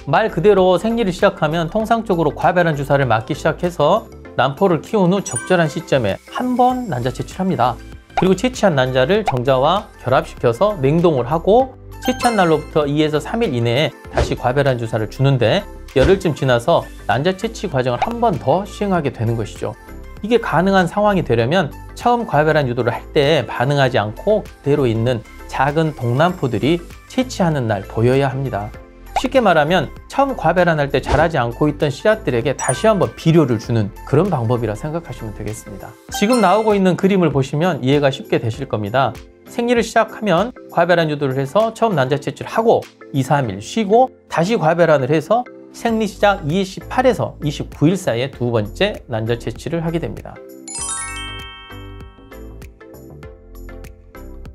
말 그대로 생리를 시작하면 통상적으로 과배란 주사를 맞기 시작해서 난포를 키운 후 적절한 시점에 한 번 난자 채취합니다. 그리고 채취한 난자를 정자와 결합시켜서 냉동을 하고 채취한 날로부터 2에서 3일 이내에 다시 과배란 주사를 주는데 열흘쯤 지나서 난자 채취 과정을 한 번 더 시행하게 되는 것이죠. 이게 가능한 상황이 되려면 처음 과배란 유도를 할 때 반응하지 않고 그대로 있는 작은 동난포들이 채취하는 날 보여야 합니다. 쉽게 말하면 처음 과배란 할 때 자라지 않고 있던 씨앗들에게 다시 한번 비료를 주는 그런 방법이라 생각하시면 되겠습니다. 지금 나오고 있는 그림을 보시면 이해가 쉽게 되실 겁니다. 생리를 시작하면 과배란 유도를 해서 처음 난자 채취를 하고 2, 3일 쉬고 다시 과배란을 해서 생리 시작 28에서 29일 사이에 두 번째 난자 채취를 하게 됩니다.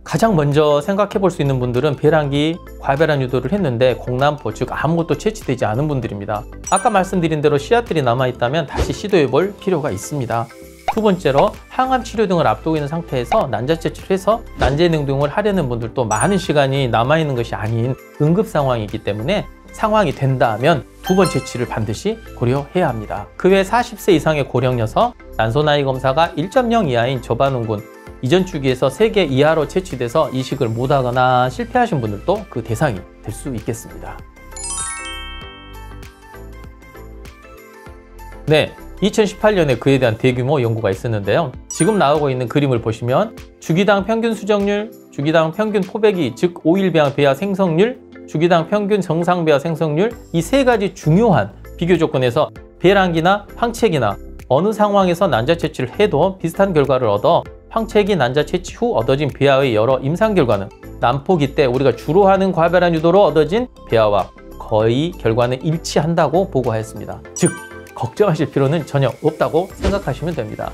가장 먼저 생각해 볼 수 있는 분들은 배란기 과배란 유도를 했는데 공난포, 즉 아무것도 채취되지 않은 분들입니다. 아까 말씀드린 대로 씨앗들이 남아있다면 다시 시도해 볼 필요가 있습니다. 두 번째로 항암 치료 등을 앞두고 있는 상태에서 난자 채취를 해서 난자 냉동을 하려는 분들도 많은 시간이 남아있는 것이 아닌 응급 상황이기 때문에 상황이 된다면 두 번 채취를 반드시 고려해야 합니다. 그 외 40세 이상의 고령 여성, 난소 나이 검사가 1.0 이하인 저반응군, 이전 주기에서 3개 이하로 채취돼서 이식을 못하거나 실패하신 분들도 그 대상이 될 수 있겠습니다. 네, 2018년에 그에 대한 대규모 연구가 있었는데요. 지금 나오고 있는 그림을 보시면 주기당 평균 수정률, 주기당 평균 포배기, 즉 5일 배양 배아 생성률, 주기당 평균 정상 배아 생성률, 이 세 가지 중요한 비교 조건에서 배란기나 황체기나 어느 상황에서 난자 채취를 해도 비슷한 결과를 얻어 황체기 난자 채취 후 얻어진 배아의 여러 임상 결과는 난포기 때 우리가 주로 하는 과배란 유도로 얻어진 배아와 거의 결과는 일치한다고 보고하였습니다. 즉, 걱정하실 필요는 전혀 없다고 생각하시면 됩니다.